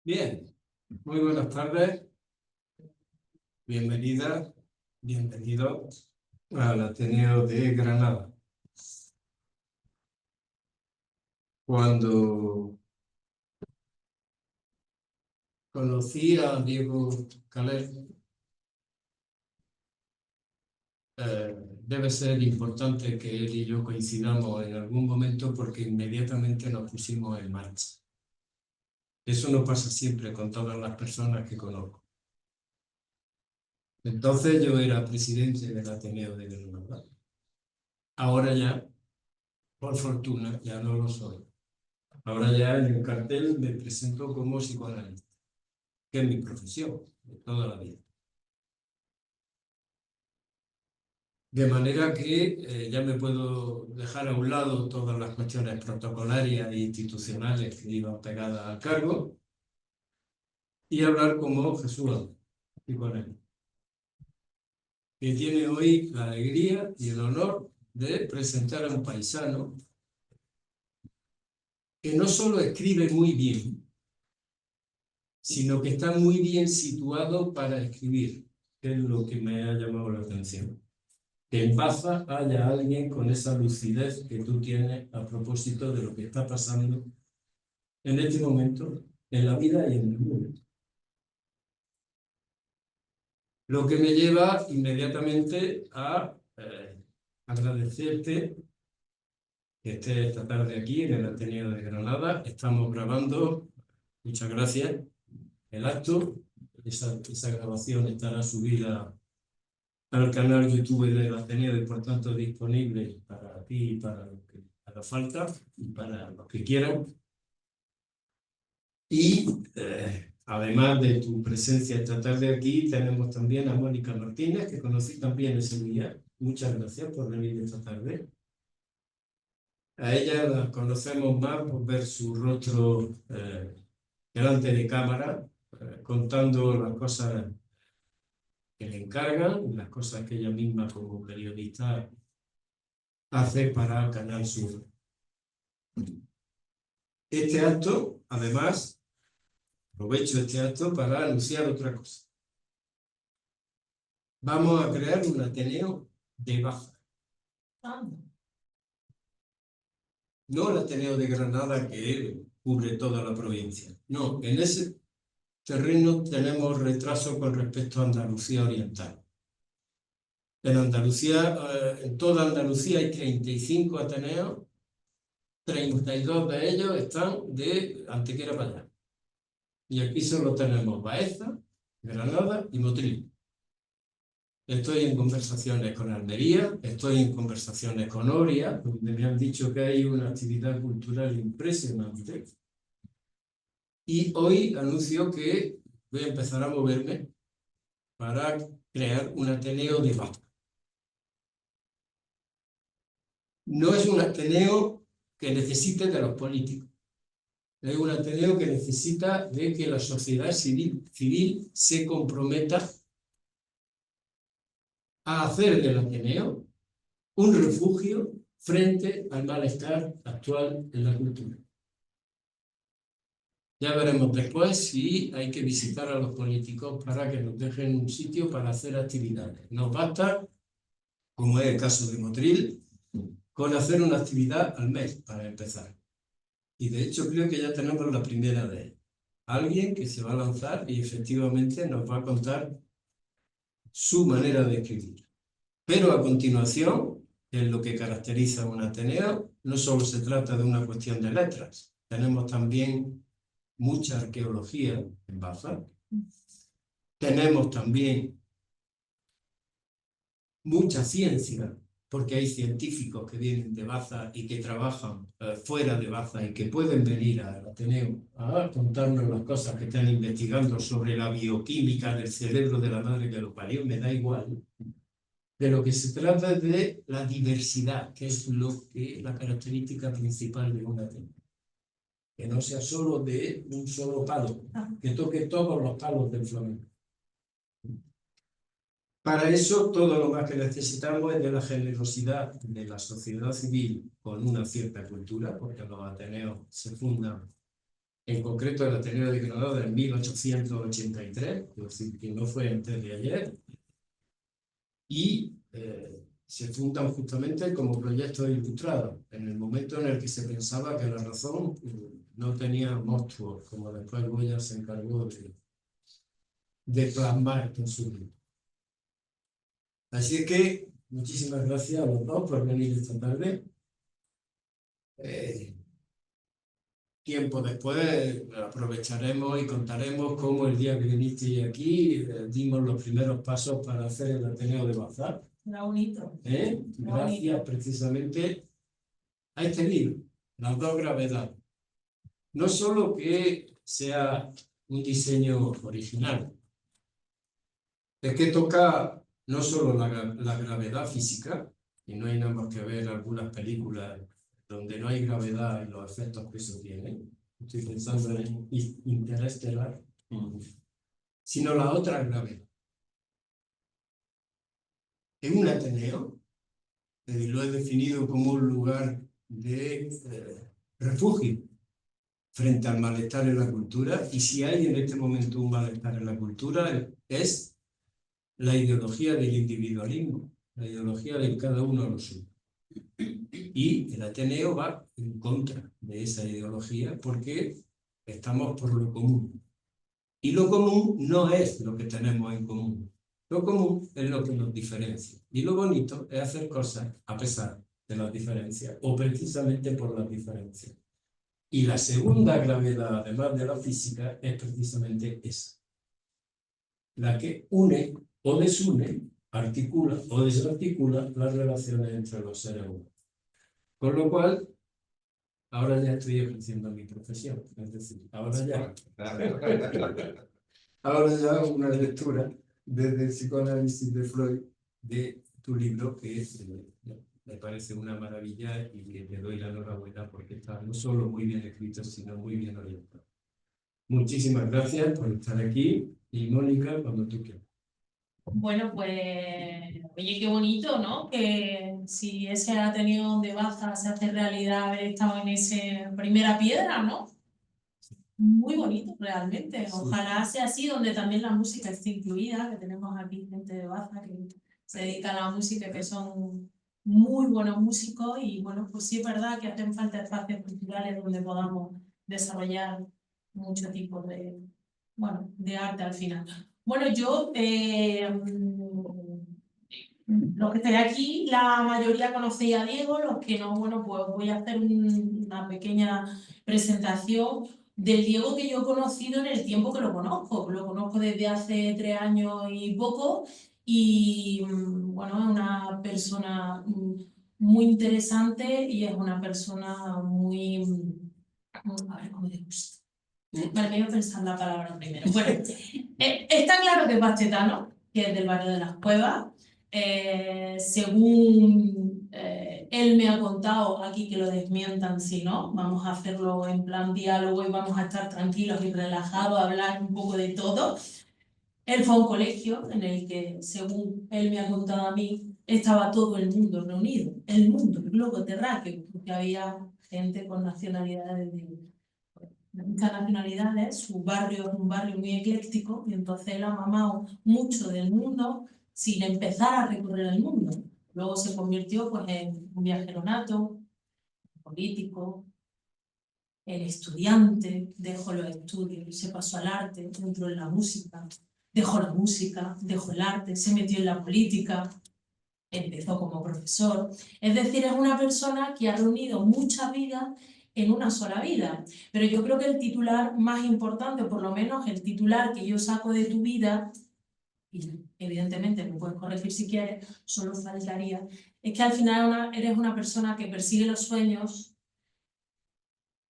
Bien, muy buenas tardes, bienvenidas, bienvenidos al Ateneo de Granada. Cuando conocí a Diego Calés, debe ser importante que él y yo coincidamos en algún momento porque inmediatamente nos pusimos en marcha. Eso no pasa siempre con todas las personas que conozco. Entonces yo era presidente del Ateneo de Granada. Ahora ya, por fortuna, ya no lo soy. Ahora ya en el cartel me presento como psicoanalista, que es mi profesión de toda la vida. De manera que ya me puedo dejar a un lado todas las cuestiones protocolarias e institucionales que iban pegadas al cargo y hablar como Jesús, psicoanalista, que tiene hoy la alegría y el honor de presentar a un paisano que no solo escribe muy bien, sino que está muy bien situado para escribir, que es lo que me ha llamado la atención. Que en Baza haya alguien con esa lucidez que tú tienes a propósito de lo que está pasando en este momento en la vida y en el mundo. Lo que me lleva inmediatamente a agradecerte que estés esta tarde aquí en el Ateneo de Granada. Estamos grabando, muchas gracias, el acto. Esa grabación estará subida al canal YouTube del Ateneo y por tanto disponible para ti y para los que haga falta y para los que quieran. Y además de tu presencia esta tarde aquí, tenemos también a Mónica Martínez, que conocí también ese día. Muchas gracias por venir esta tarde. A ella la conocemos más por ver su rostro delante de cámara, contando las cosas que le encargan, las cosas que ella misma como periodista hace para Canal Sur. Este acto, además, aprovecho este acto para anunciar otra cosa. Vamos a crear un Ateneo de Baza. No el Ateneo de Granada que cubre toda la provincia. No, en ese terreno tenemos retraso con respecto a Andalucía Oriental. En Andalucía, en toda Andalucía hay 35 Ateneos, 32 de ellos están de Antequera para allá. Y aquí solo tenemos Baeza, Granada y Motril. Estoy en conversaciones con Almería, estoy en conversaciones con Oria, donde me han dicho que hay una actividad cultural impresionante. Y hoy anuncio que voy a empezar a moverme para crear un Ateneo de Baza. No es un Ateneo que necesite de los políticos. Es un Ateneo que necesita de que la sociedad civil se comprometa a hacer del Ateneo un refugio frente al malestar actual en la cultura. Ya veremos después si hay que visitar a los políticos para que nos dejen un sitio para hacer actividades. Nos basta, como es el caso de Motril, con hacer una actividad al mes para empezar. Y de hecho creo que ya tenemos la primera de ellas. Alguien que se va a lanzar y efectivamente nos va a contar su manera de escribir. Pero a continuación, que es lo que caracteriza a un Ateneo, no solo se trata de una cuestión de letras, tenemos también mucha arqueología en Baza, tenemos también mucha ciencia, porque hay científicos que vienen de Baza y que trabajan fuera de Baza y que pueden venir al Ateneo a contarnos las cosas que están investigando sobre la bioquímica del cerebro de la madre que lo parió, me da igual. De lo que se trata es de la diversidad, que es la característica principal de un Ateneo. Que no sea solo de un solo palo, que toque todos los palos del flamenco. Para eso, todo lo más que necesitamos es de la generosidad de la sociedad civil con una cierta cultura, porque los Ateneos se fundan en concreto el Ateneo de Granada en 1883, es decir, que no fue antes de ayer, y se fundan justamente como proyectos ilustrados, en el momento en el que se pensaba que la razón no tenía monstruos, como después Goya se encargó de plasmar en su libro. Así que muchísimas gracias a los dos por venir esta tarde. Tiempo después aprovecharemos y contaremos cómo el día que viniste aquí dimos los primeros pasos para hacer el Ateneo de Bazar. Era bonito. Gracias precisamente a este libro, Las dos gravedades. No solo que sea un diseño original, es que toca no solo la gravedad física, y no hay nada más que ver algunas películas donde no hay gravedad y los efectos que eso tiene. Estoy pensando en Interestelar, sino la otra gravedad. En un Ateneo, lo he definido como un lugar de refugio frente al malestar en la cultura, y si hay en este momento un malestar en la cultura es la ideología del individualismo, la ideología de cada uno a lo suyo. Y el Ateneo va en contra de esa ideología porque estamos por lo común. Y lo común no es lo que tenemos en común. Lo común es lo que nos diferencia. Y lo bonito es hacer cosas a pesar de las diferencias, o precisamente por las diferencias. Y la segunda gravedad, además de la física, es precisamente esa. La que une o desune, articula o desarticula las relaciones entre los seres humanos. Con lo cual, ahora ya estoy ejerciendo mi profesión. Es decir, ahora ya una lectura desde el psicoanálisis de Freud de tu libro, que me parece una maravilla y le doy la enhorabuena porque está no solo muy bien escrito, sino muy bien orientado. Muchísimas gracias por estar aquí y Mónica, cuando tú quieras. Bueno, pues, oye, qué bonito, ¿no? Que si ese Ateneo de Baza se hace realidad, haber estado en esa primera piedra, ¿no? Muy bonito, realmente. Ojalá sea así, donde también la música esté incluida, que tenemos aquí gente de Baza que se dedica a la música, que son muy buenos músicos, y bueno, pues sí es verdad que hacen falta espacios culturales donde podamos desarrollar mucho tipo de, bueno, de arte al final. Bueno, yo, los que estáis aquí, la mayoría conocéis a Diego, los que no, bueno, pues voy a hacer una pequeña presentación del Diego que yo he conocido en el tiempo que lo conozco. Lo conozco desde hace 3 años y poco, y bueno, es una persona muy interesante y es una persona muy... a ver cómo te gusta. Vale, me voy a pensar la palabra primero. Bueno, está claro que es bastetano, que es del barrio de las Cuevas. Según él me ha contado, aquí que lo desmientan si no, vamos a hacerlo en plan diálogo y vamos a estar tranquilos y relajados, a hablar un poco de todo. Él fue a un colegio en el que, según él me ha contado a mí, estaba todo el mundo reunido, el mundo, el globo terráqueo, porque había gente con nacionalidades de muchas nacionalidades. Su barrio es un barrio muy ecléctico, y entonces él ha mamado mucho del mundo sin empezar a recorrer el mundo. Luego se convirtió pues, en un viajero nato, político, el estudiante, dejó los estudios, se pasó al arte, entró en la música, dejó la música, dejó el arte, se metió en la política, empezó como profesor. Es decir, es una persona que ha reunido muchas vidas en una sola vida. Pero yo creo que el titular más importante, o por lo menos el titular que yo saco de tu vida, y evidentemente me puedes corregir si quieres, solo faltaría, es que al final eres una persona que persigue los sueños,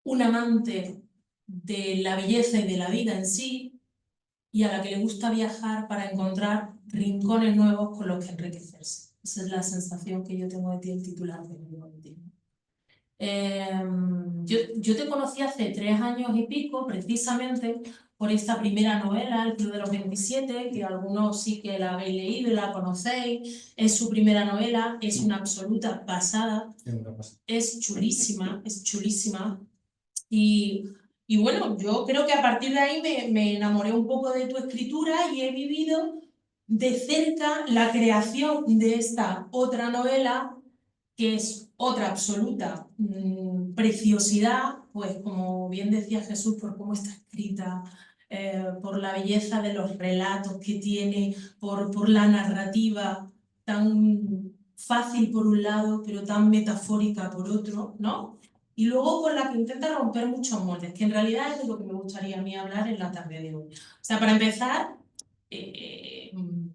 un amante de la belleza y de la vida en sí, y a la que le gusta viajar para encontrar rincones nuevos con los que enriquecerse. Esa es la sensación que yo tengo de ti, el titular de mi contigo. Yo te conocí hace 3 años y pico, precisamente por esta primera novela, El Club de los 27, que algunos sí que la habéis leído y la conocéis. Es su primera novela, es una absoluta pasada, es chulísima, y Y bueno, yo creo que a partir de ahí me enamoré un poco de tu escritura y he vivido de cerca la creación de esta otra novela, que es otra absoluta preciosidad, pues como bien decía Jesús, por cómo está escrita, por la belleza de los relatos que tiene, por la narrativa tan fácil por un lado, pero tan metafórica por otro, ¿no? Y luego con la que intenta romper muchos moldes, que en realidad es de lo que me gustaría a mí hablar en la tarde de hoy. O sea, para empezar,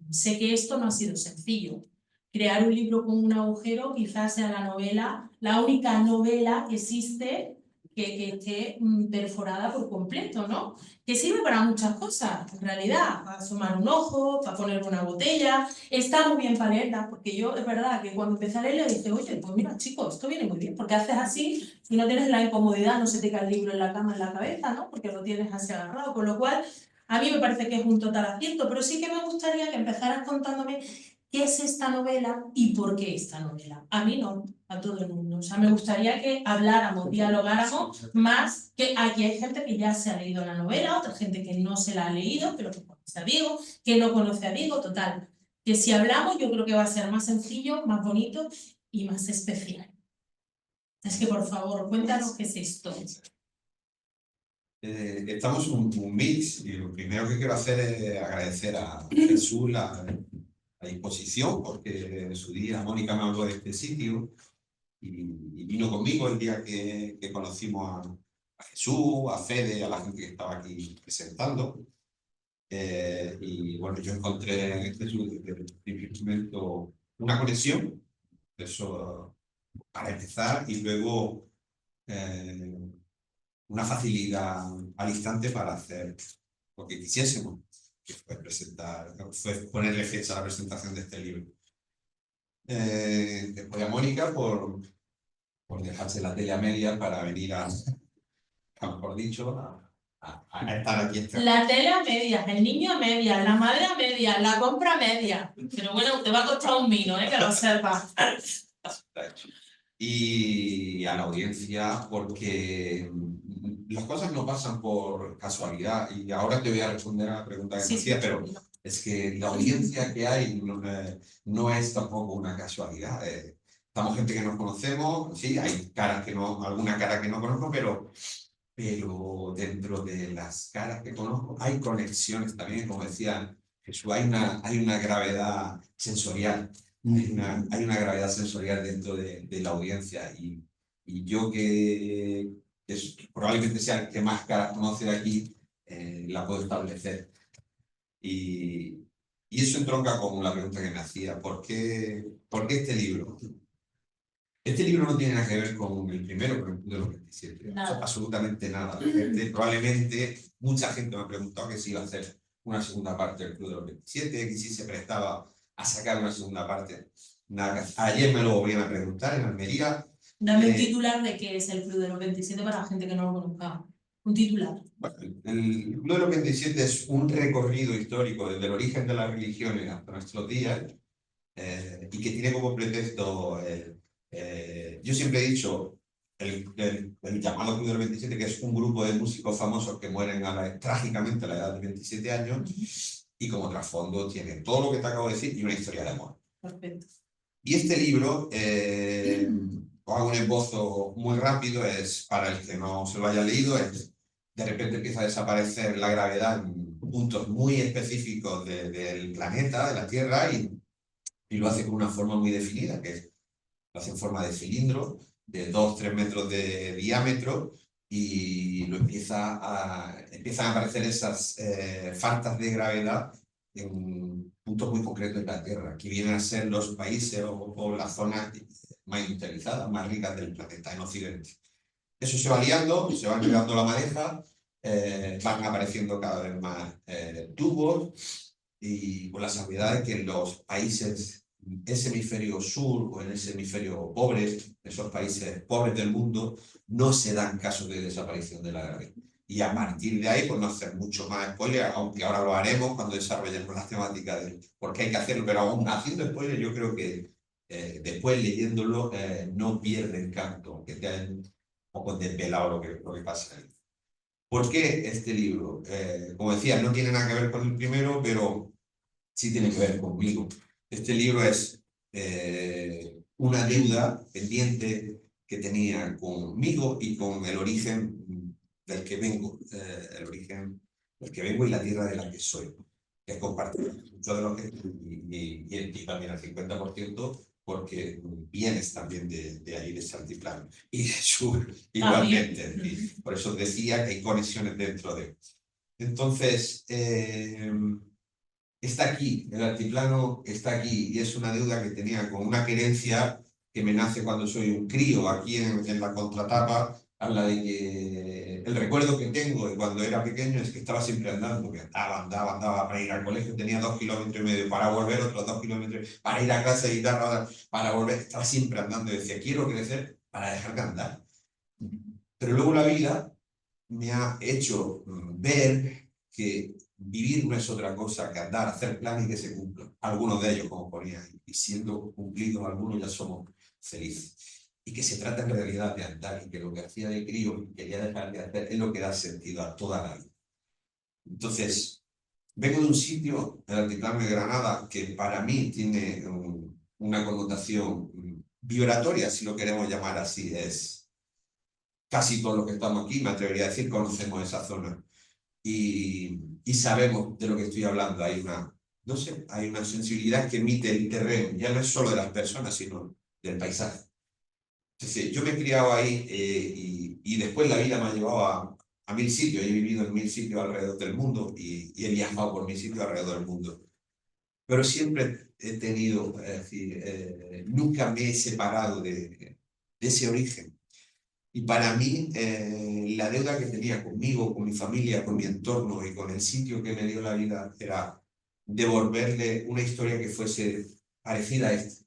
sé que esto no ha sido sencillo. Crear un libro con un agujero quizás sea la novela, la única novela que existe que esté perforada por completo, ¿no? Que sirve para muchas cosas, en realidad, para asomar un ojo, para poner una botella, está muy bien para leerla, porque yo es verdad que cuando empecé a leerla dije, oye, pues mira, chicos, esto viene muy bien, porque haces así y no tienes la incomodidad, no se te cae el libro en la cama, en la cabeza, ¿no? Porque lo tienes así agarrado, con lo cual a mí me parece que es un total acierto, pero sí que me gustaría que empezaras contándome qué es esta novela y por qué esta novela. A mí no, a todo el mundo. O sea, me gustaría que habláramos, dialogáramos más, que aquí hay gente que ya se ha leído la novela, otra gente que no se la ha leído, pero que conoce a Diego, que no conoce a Diego, total. Que si hablamos yo creo que va a ser más sencillo, más bonito y más especial. Es que por favor, cuéntanos qué es esto. Estamos un mix y lo primero que quiero hacer es agradecer a Jesús la disposición, porque en su día Mónica me habló de este sitio y vino conmigo el día que conocimos a Jesús, a Fede, a la gente que estaba aquí presentando. Y bueno, yo encontré en Jesús desde el primer momento una conexión, eso para empezar, y luego una facilidad al instante para hacer lo que quisiésemos, que fue fue ponerle fecha a la presentación de este libro. Después a Mónica por dejarse la tele a media para venir mejor dicho, a estar aquí. La tele a medias, el niño a medias, la madre a medias, la compra a medias. Pero bueno, te va a costar un vino, que lo sepas. Y a la audiencia, porque las cosas no pasan por casualidad. Y ahora te voy a responder a la pregunta que me hacía, pero es que la audiencia que hay no es tampoco una casualidad. Estamos gente que nos conocemos, sí, hay caras que no, alguna cara que no conozco, pero dentro de las caras que conozco hay conexiones también, como decía Jesús, hay una gravedad sensorial. Hay una gravedad sensorial dentro de la audiencia y yo que probablemente sea el que más caras conoce de aquí, la puedo establecer. Y eso entronca con la pregunta que me hacía, ¿por qué este libro? Este libro no tiene nada que ver con el primero, con el Club de los 27. Absolutamente nada. Probablemente mucha gente me ha preguntado que si iba a hacer una segunda parte del Club de los 27, que si se prestaba a sacar una segunda parte. Nada, ayer me lo volvieron a preguntar en Almería. Dame un titular de qué es el Club de los 27 para la gente que no lo conozca. Un titular. Bueno, el Club de los 27 es un recorrido histórico desde el origen de las religiones hasta nuestros días y que tiene como pretexto, yo siempre he dicho, el llamado Club de los 27, que es un grupo de músicos famosos que mueren trágicamente a la edad de 27 años y como trasfondo tiene todo lo que te acabo de decir y una historia de amor. Perfecto. Y este libro, os hago un esbozo muy rápido, es para el que no se lo haya leído, es de repente empieza a desaparecer la gravedad en puntos muy específicos del planeta, de la Tierra, y lo hace con una forma muy definida, que lo hace en forma de cilindro, de 2-3 metros de diámetro, y empiezan a aparecer esas faltas de gravedad en puntos muy concretos de la Tierra, que vienen a ser los países o las zonas más industrializadas, más ricas del planeta, en Occidente. Eso se va liando, se va creando la madeja, van apareciendo cada vez más tubos, y con la salvedad de que en los países, ese hemisferio sur o en ese hemisferio pobre, esos países pobres del mundo, no se dan casos de desaparición de la gravedad. Y a partir de ahí, pues no hacer mucho más spoiler, aunque ahora lo haremos cuando desarrollemos la temática de por qué hay que hacerlo, pero aún haciendo spoiler, yo creo que después leyéndolo no pierde encanto, aunque te hayan un poco desvelado lo que pasa ahí. ¿Por qué este libro? Como decía, no tiene nada que ver con el primero, pero sí tiene que ver conmigo. Este libro es una deuda pendiente que tenía conmigo y con el origen del que vengo, el origen del que vengo y la tierra de la que soy, que es compartir mucho de lo que y también al 50%, porque vienes también de ahí, de ese altiplano. Y igualmente, y por eso decía que hay conexiones dentro de. Entonces, está aquí, el altiplano está aquí, y es una deuda que tenía con una querencia que me nace cuando soy un crío. Aquí en la contratapa habla de que el recuerdo que tengo de cuando era pequeño es que estaba siempre andando, que andaba para ir al colegio, tenía 2,5 kilómetros, para volver otros 2 kilómetros, para ir a clase de guitarra, para volver, estaba siempre andando y decía, quiero crecer para dejar de andar. Pero luego la vida me ha hecho ver que vivir no es otra cosa que andar, hacer planes y que se cumplan. Algunos de ellos, como ponía, y siendo cumplidos algunos ya somos felices. Y que se trata en realidad de andar, y que lo que hacía de crío y quería dejar de hacer es lo que da sentido a toda la vida. Entonces, vengo de un sitio, el Altiplano de Granada, que para mí tiene una connotación vibratoria, si lo queremos llamar así. Es casi todos los que estamos aquí, me atrevería a decir, conocemos esa zona. Y sabemos de lo que estoy hablando. Hay una, no sé, hay una sensibilidad que emite el terreno, ya no es solo de las personas, sino del paisaje. Entonces, yo me he criado ahí y después la vida me ha llevado a 1000 sitios. He vivido en 1000 sitios alrededor del mundo y he viajado por 1000 sitios alrededor del mundo. Pero siempre he tenido, es decir, nunca me he separado de ese origen. Y para mí, la deuda que tenía conmigo, con mi familia, con mi entorno y con el sitio que me dio la vida era devolverle una historia que fuese parecida a esta.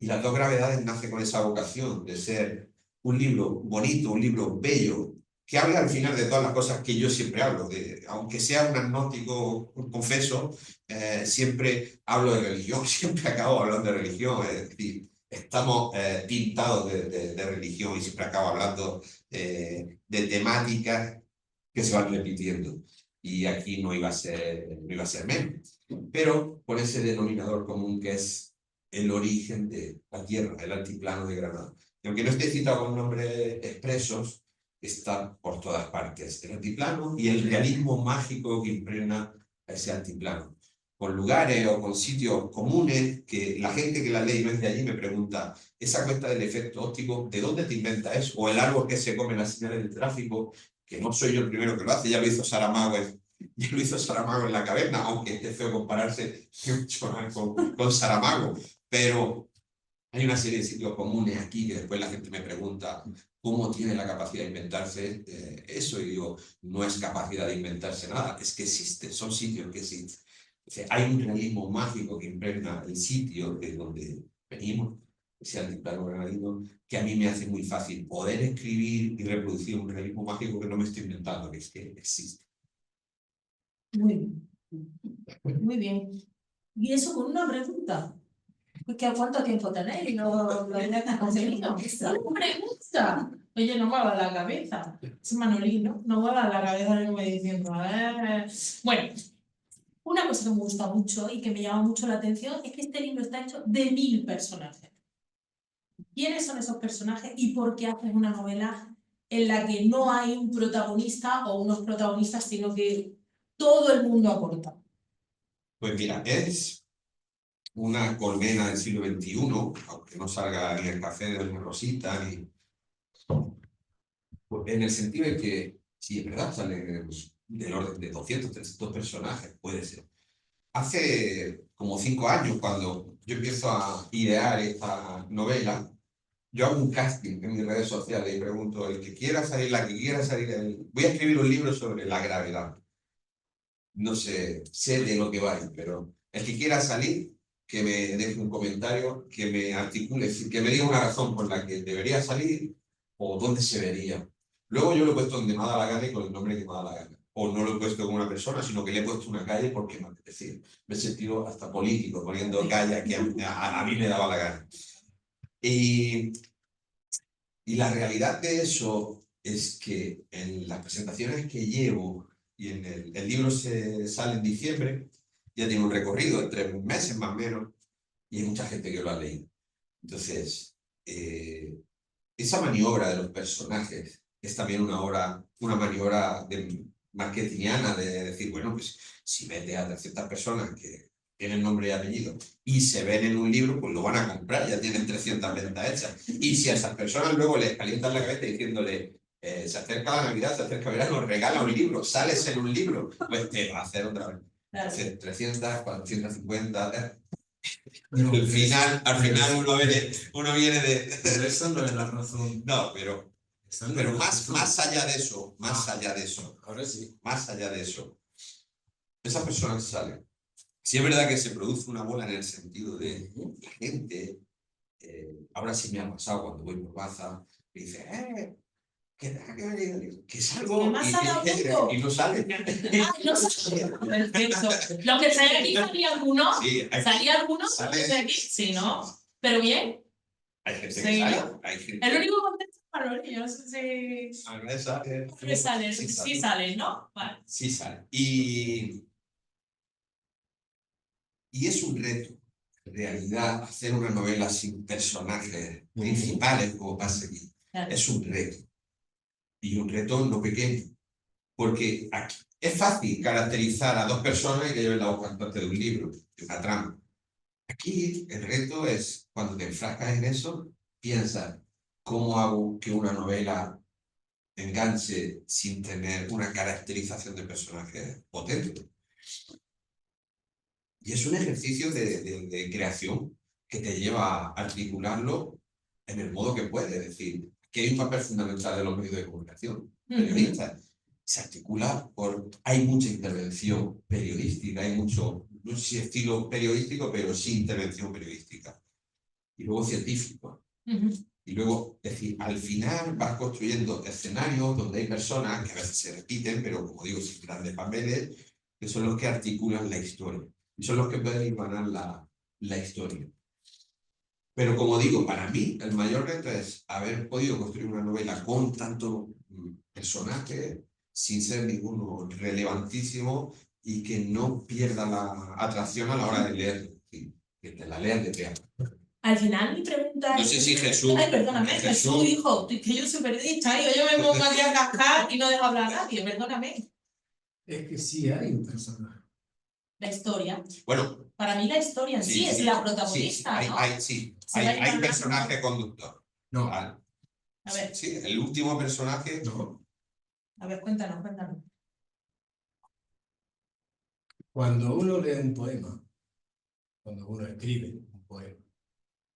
Y Las dos gravedades nace con esa vocación de ser un libro bonito, un libro bello, que hable al final de todas las cosas que yo siempre hablo. Aunque sea un agnóstico confeso, siempre hablo de religión, siempre acabo hablando de religión. Es decir, estamos pintados de religión y siempre acabo hablando de temáticas que se van repitiendo. Y aquí no iba a ser menos. Pero por ese denominador común que es el origen de la tierra, el altiplano de Granada. Y aunque no esté citado con nombres expresos, está por todas partes el altiplano y el realismo mágico que impregna a ese altiplano, con lugares o con sitios comunes que la gente que la lee y no es de allí me pregunta, esa cuesta del efecto óptico, ¿de dónde te inventas eso? O el árbol que se come en las señales del tráfico, que no soy yo el primero que lo hace, ya lo hizo Saramago en La Caverna, aunque esté feo compararse mucho más con Saramago. Pero hay una serie de sitios comunes aquí que después la gente me pregunta cómo tiene la capacidad de inventarse eso, y digo, no es capacidad de inventarse nada, es que existe, son sitios que existen. O sea, hay un realismo mágico que impregna el sitio de donde venimos, ese altiplano granadino, que a mí me hace muy fácil poder escribir y reproducir un realismo mágico que no me estoy inventando, que es que existe. Muy bien. Muy bien. Y eso con una pregunta. Porque ¿a cuánto tiempo tenéis? ¿Lo habéis conseguido? Una pregunta. Oye, no me va la cabeza. Es Manolino, no me va la cabeza lo que me diciendo. Bueno, una cosa que me gusta mucho y que me llama mucho la atención es que este libro está hecho de 1000 personajes. ¿Quiénes son esos personajes y por qué haces una novela en la que no hay un protagonista o unos protagonistas, sino que todo el mundo aporta? Pues mira, es una colmena del siglo XXI, aunque no salga ni el café de Doña Rosita, ni... En el sentido de que, sí, es verdad, salen del orden de 200, 300 personajes, puede ser. Hace como 5 años, cuando yo empiezo a idear esta novela, yo hago un casting en mis redes sociales y pregunto, el que quiera salir, la que quiera salir, voy a escribir un libro sobre la gravedad. No sé de lo que va a ir, pero el que quiera salir, que me deje un comentario, que me articule, que me diga una razón por la que debería salir o dónde se vería. Luego yo lo he puesto donde me ha dado la gana y con el nombre que me ha dado la gana. O no lo he puesto con una persona, sino que le he puesto una calle porque me apetecía. Me he sentido hasta político poniendo calle que a mí me daba la gana. Y la realidad de eso es que en las presentaciones que llevo y en el libro se sale en diciembre, ya tiene un recorrido de 3 meses más o menos, y hay mucha gente que lo ha leído. Entonces, esa maniobra de los personajes es también una maniobra marketingiana de decir, bueno, pues si vete a 300 personas que tienen nombre y apellido y se ven en un libro, pues lo van a comprar, ya tienen 300 ventas hechas. Y si a esas personas luego les calientan la cabeza diciéndole, se acerca la Navidad, se acerca el verano, nos regala un libro, sales en un libro, pues te va a hacer otra vez. Entonces, 300, 450... No, al final uno viene de... Pero esa no es la razón. No, pero Esa no es la razón. más allá de eso, Ahora sí. más allá de eso, esas personas salen. Sí es verdad que se produce una bola en el sentido de la gente, ahora sí me ha pasado cuando voy por Baza, me dice, que salgo y no sale. Ah, no sale. Perfecto. Lo que sale aquí salía alguno. Sí, ¿Salía alguno? sale. ¿De aquí? Sí, ¿no? Pero bien. Hay gente Sí, que sale, ¿no? hay gente El único contexto es Manoli, yo no sé si... sale. Sí sale, ¿no? Vale. Sí sale. Y es un reto, en realidad, hacer una novela sin personajes principales, como pasa aquí. Claro. Es un reto. Y un reto no pequeño. Porque aquí es fácil caracterizar a 2 personas y que lleven la voz cantante de un libro, de una trama. Aquí el reto es, cuando te enfrascas en eso, piensas, ¿cómo hago que una novela enganche sin tener una caracterización de personaje potente? Y es un ejercicio de creación que te lleva a articularlo en el modo que puede. Es decir, que hay un papel fundamental de los medios de comunicación. Periodistas. Se articula hay mucha intervención periodística, hay mucho, no sé si estilo periodístico, pero sí intervención periodística. Y luego científico. Y luego, es decir, al final vas construyendo escenarios donde hay personas que a veces se repiten, pero como digo, sin grandes papeles, que son los que articulan la historia. Y son los que pueden hilvanar la historia. Pero como digo, para mí el mayor reto es haber podido construir una novela con tanto personaje, sin ser ninguno relevantísimo y que no pierda la atracción a la hora de leer, que te la leas de peor. Al final mi pregunta No sé si Jesús... Ay, perdóname, Jesús, hijo, que yo soy periodista, yo me pongo aquí a cascar y no dejo hablar a nadie, perdóname. Es que sí hay un personaje. La historia. Bueno, para mí la historia en sí es la protagonista, ¿no? Hay personaje conductor. No. ¿Vale? A ver. Sí, el último personaje... No. A ver, cuéntanos. Cuando uno lee un poema, cuando uno escribe un poema,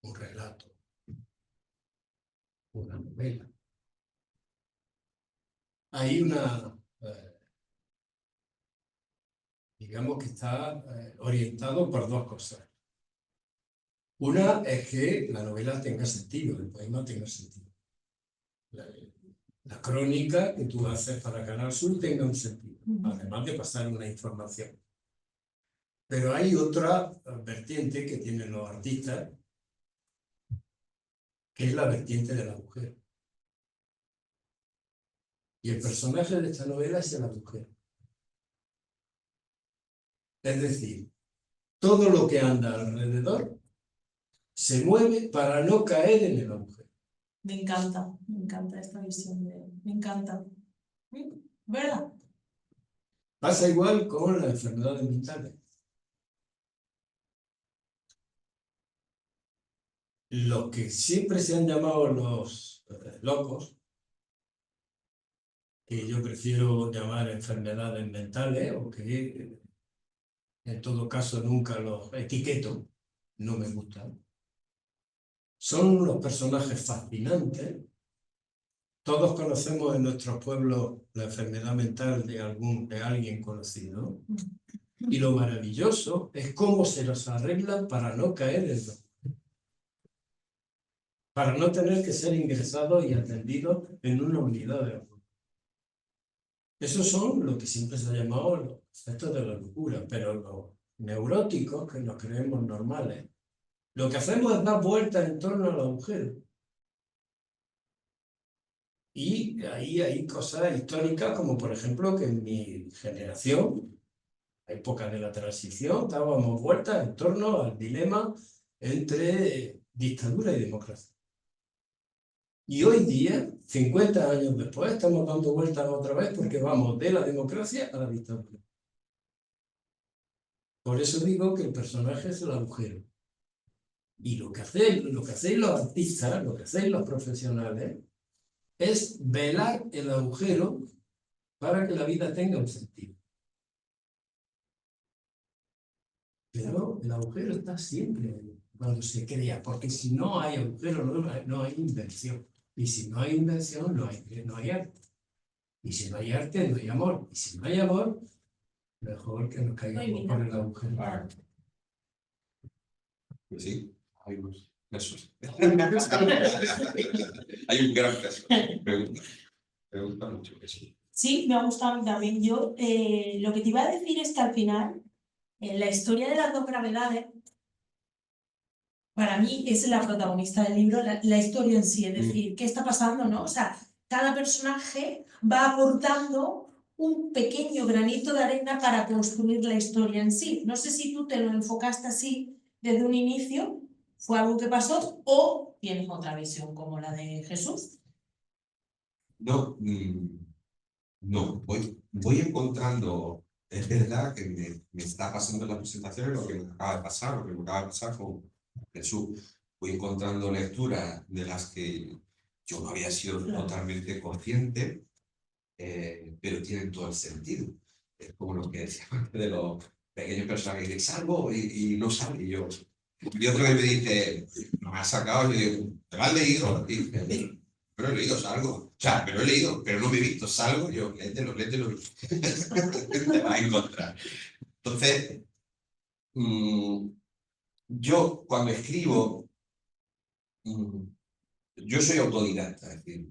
un relato, una novela, hay una, digamos que está orientado por 2 cosas. Una es que la novela tenga sentido, el poema tenga sentido. La crónica que tú haces para Canal Sur tenga un sentido, además de pasar una información. Pero hay otra vertiente que tienen los artistas, que es la vertiente de la mujer. Y el personaje de esta novela es la mujer. Es decir, todo lo que anda alrededor se mueve para no caer en la mujer. Me encanta esta visión me encanta. ¿Verdad? Pasa igual con las enfermedades mentales. Los que siempre se han llamado los locos, que yo prefiero llamar enfermedades mentales, o que en todo caso nunca los etiqueto, no me gustan. Son unos personajes fascinantes. Todos conocemos en nuestros pueblos la enfermedad mental de alguien conocido. Y lo maravilloso es cómo se los arreglan para no caer en lo. Para no tener que ser ingresados y atendidos en una unidad de apoyo. Esos son lo que siempre se ha llamado los efectos de la locura, pero los neuróticos, que nos creemos normales, lo que hacemos es dar vueltas en torno a la mujer. Y ahí hay cosas históricas, como por ejemplo que en mi generación, época de la transición, estábamos vueltas en torno al dilema entre dictadura y democracia. Y hoy día, 50 años después, estamos dando vueltas otra vez porque vamos de la democracia a la dictadura. Por eso digo que el personaje es el agujero. Y lo que hacéis los artistas, lo que hacéis los profesionales, es velar el agujero para que la vida tenga un sentido. Pero el agujero está siempre cuando se crea, porque si no hay agujero, no hay invención. Y si no hay invención, no hay arte. Y si no hay arte, no hay amor. Y si no hay amor, mejor que nos caigamos por el agujero. Claro. Pues sí, hay unos versos. Hay un gran verso. Me gusta mucho eso. Sí, me ha gustado a mí también. Yo lo que te iba a decir es que al final, en la historia de las dos gravedades, para mí es la protagonista del libro, la historia en sí, es decir, ¿qué está pasando, no? O sea, cada personaje va aportando un pequeño granito de arena para construir la historia en sí. No sé si tú te lo enfocaste así desde un inicio, fue algo que pasó, o tienes otra visión como la de Jesús. No, no, voy encontrando, es verdad que me está pasando en las presentaciones lo que me acaba de pasar, lo que me acaba de pasar con Jesús. Voy encontrando lecturas de las que yo no había sido totalmente consciente, pero tienen todo el sentido. Es como lo que decía antes de los pequeños personajes que dicen, salgo y no sale. Y otro que me dice, no me has sacado, y yo digo, ¿te lo has leído? Y dice, sí, pero he leído, salgo. O sea, pero he leído, pero no me he visto, salgo. Y yo, léetelo. Te vas a encontrar. Entonces, yo cuando escribo, yo soy autodidacta, es decir,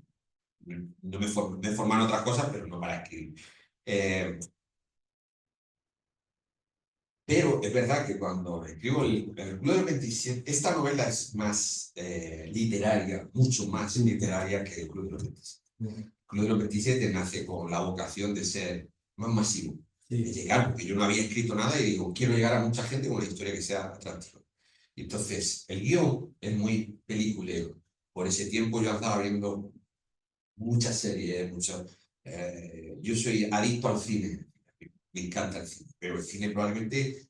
no me forman otras cosas, pero no para escribir. Pero es verdad que cuando escribo el Club de los 27, esta novela es más literaria, mucho más literaria que el Club de los 27. El Club de los 27 nace con la vocación de ser más masivo, de llegar, porque yo no había escrito nada y digo, quiero llegar a mucha gente con una historia que sea atractiva. Y entonces, el guión es muy peliculero. Por ese tiempo yo andaba viendo muchas series, yo soy adicto al cine, me encanta el cine, pero el cine probablemente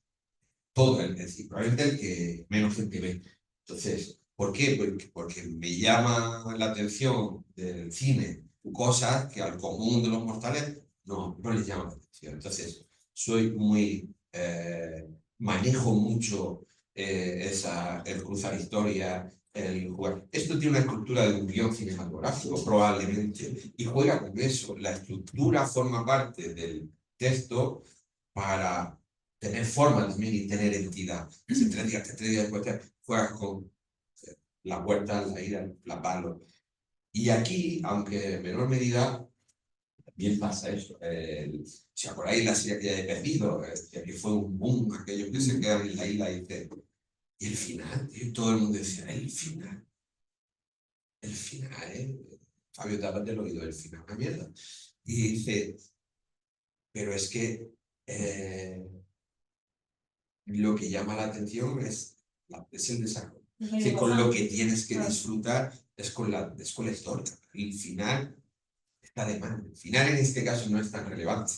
probablemente el que menos gente ve. Entonces, ¿por qué? Porque me llama la atención del cine cosas que al común de los mortales no les llaman la atención. Entonces, manejo mucho el cruzar historia, el jugar. Esto tiene una estructura de un guión cinematográfico, probablemente, y juega con eso. La estructura forma parte del texto para tener forma también y tener entidad. Si 3 días después juegas con la puerta, la ira, la palo. Y aquí, aunque en menor medida, también pasa eso. Si acordáis la serie que he perdido, que fue un boom, aquellos que se quedan en la isla y dicen, y el final, y todo el mundo decía, el final, Fabio, tápate el oído, el final, una mierda. Y dice, pero es que lo que llama la atención es el desarrollo. Que con lo que tienes que disfrutar es con la historia. El final está de más. El final en este caso no es tan relevante.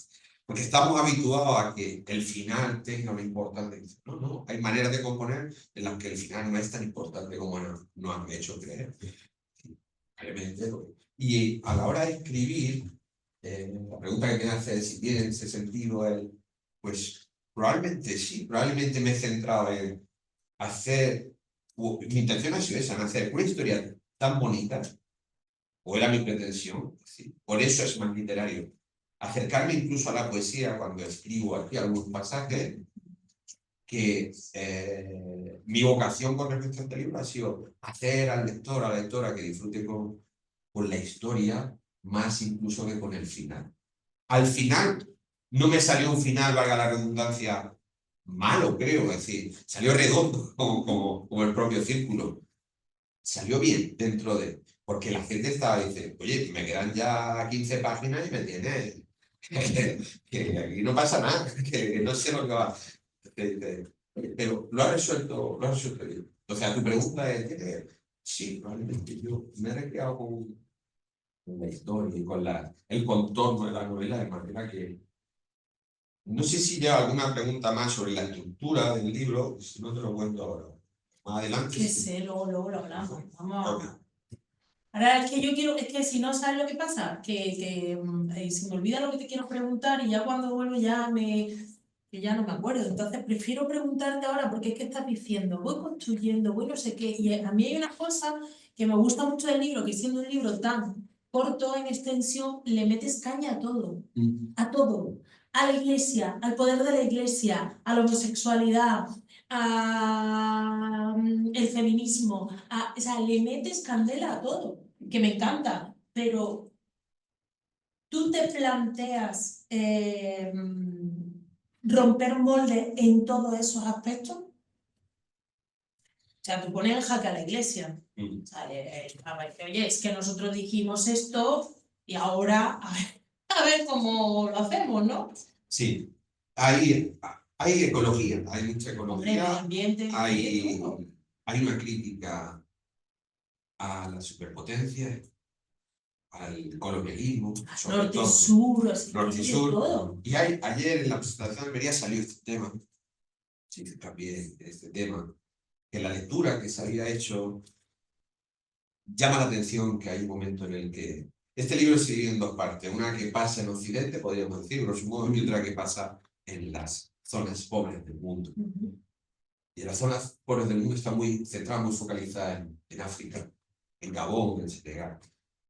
Porque estamos habituados a que el final tenga una importancia. No, hay maneras de componer en las que el final no es tan importante como nos han hecho creer. Y a la hora de escribir, la pregunta que me hace es si tiene ese sentido, pues probablemente sí, probablemente me he centrado en hacer, mi intención ha sido esa, en hacer una historia tan bonita, o era mi pretensión, ¿sí? Por eso es más literario. Acercarme incluso a la poesía cuando escribo aquí algunos pasajes, que mi vocación con respecto a este libro ha sido hacer al lector, a la lectora que disfrute con la historia, más incluso que con el final. Al final, no me salió un final, valga la redundancia, malo, creo, es decir, salió redondo, como el propio círculo. Salió bien dentro de... Porque la gente estaba diciendo, oye, me quedan ya 15 páginas y me tiene que aquí no pasa nada, que no sé lo que va. Pero lo ha resuelto bien. O sea, tu pregunta es, sí, probablemente yo me he recreado con la historia y con el contorno de la novela, de manera que no sé si lleva alguna pregunta más sobre la estructura del libro, si no te lo cuento ahora. Más adelante. Que sé, luego lo hablamos. Vamos Ok. a... Ahora es que yo quiero, es que si no sabes lo que pasa, que se me olvida lo que te quiero preguntar y ya cuando vuelvo que ya no me acuerdo. Entonces prefiero preguntarte ahora porque es que estás diciendo, voy construyendo, voy no sé qué. Y a mí hay una cosa que me gusta mucho del libro, que siendo un libro tan corto en extensión, le metes caña a todo. A todo. A la iglesia, al poder de la iglesia, a la homosexualidad, a el feminismo, o sea, le metes candela a todo, que me encanta, pero tú te planteas romper molde en todos esos aspectos. O sea, tú pones en jaque a la iglesia. O sea, oye, es que nosotros dijimos esto y ahora a ver cómo lo hacemos, ¿no? Sí, hay ecología, hay mucha Hombre, medio ecología, ambiente, hay, todo. hay una crítica a la superpotencia, al colonialismo, sobre Norte y todo, sur, así norte y de sur. todo. Y ayer en la presentación de Almería salió este tema, sí, también este tema, que la lectura que se había hecho llama la atención que hay un momento en el que este libro se divide en dos partes, una que pasa en Occidente, podríamos decir, grosso modo, y otra que pasa en las zonas pobres del mundo. Y las zonas pobres del mundo están muy centradas, muy focalizadas en África, en Gabón, en Senegal.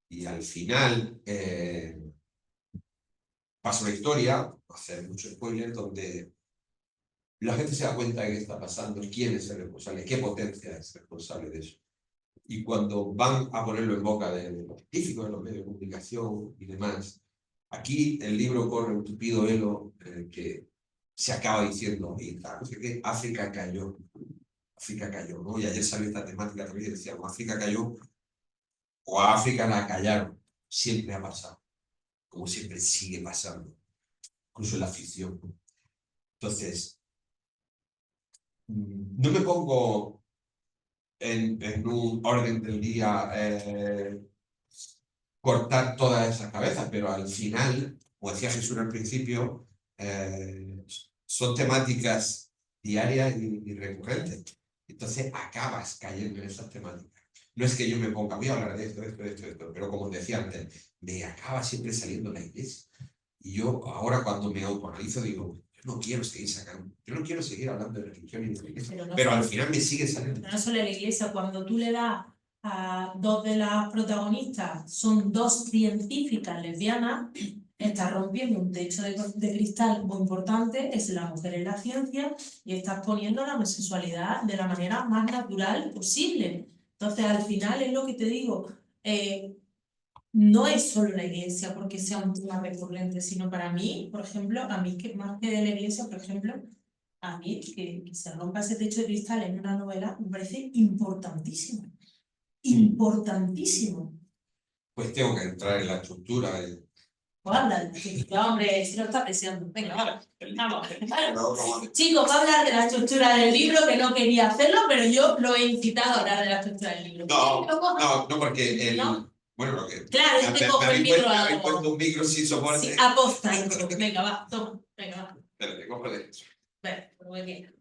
Y al final pasa una historia, no hacer mucho spoiler, donde la gente se da cuenta de qué está pasando, quién es el responsable, qué potencia es responsable de eso. Y cuando van a ponerlo en boca de los científicos, de los medios de comunicación y demás, aquí el libro corre un tupido velo que se acaba diciendo, no sé qué, África cayó, ¿no? Y ayer salió esta temática también, decíamos, África cayó o a África la callaron, siempre ha pasado, como siempre sigue pasando, incluso en la ficción. Entonces, no me pongo en un orden del día cortar todas esas cabezas, pero al final, como decía Jesús al principio, son temáticas diarias y recurrentes. Entonces acabas cayendo en esas temáticas. No es que yo me ponga, voy a hablar de esto, pero como decía antes, me acaba siempre saliendo la iglesia. Y yo ahora cuando me autoanalizo digo, yo no quiero seguir sacando, yo no quiero seguir hablando de religión y de la iglesia, pero al final me sigue saliendo. No solo la iglesia, cuando tú le das a dos de las protagonistas, son dos científicas lesbianas, estás rompiendo un techo de cristal muy importante, es la mujer en la ciencia, y estás poniendo la homosexualidad de la manera más natural posible. Entonces, al final es lo que te digo, no es solo la iglesia porque sea un tema recurrente, sino para mí, por ejemplo, a mí que más que de la iglesia, por ejemplo, a mí que se rompa ese techo de cristal en una novela me parece importantísimo. Importantísimo. Pues tengo que entrar en la estructura. Pues habla de la estructura, hombre, si no está presionando. Venga, vamos. Chicos, va a hablar de la estructura del libro, que no quería hacerlo, pero yo lo he incitado a hablar de la estructura del libro. No, porque ¿No? bueno, lo que... Claro, yo te cojo el micro a Me puesto un micro sin soporte. Sí, aposta. Venga, va, toma. Venga, va. Espérate, cojo de eso. Bueno, muy bien.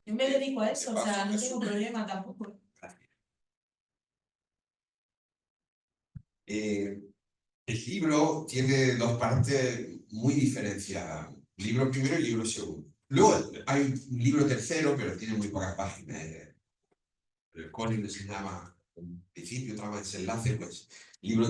Yo me dedico a eso, o sea, no tengo problema tampoco. El libro tiene dos partes muy diferenciadas. Libro primero y libro segundo. Luego hay un libro tercero, pero tiene muy pocas páginas. El código se llama un principio, trama, desenlace, pues libro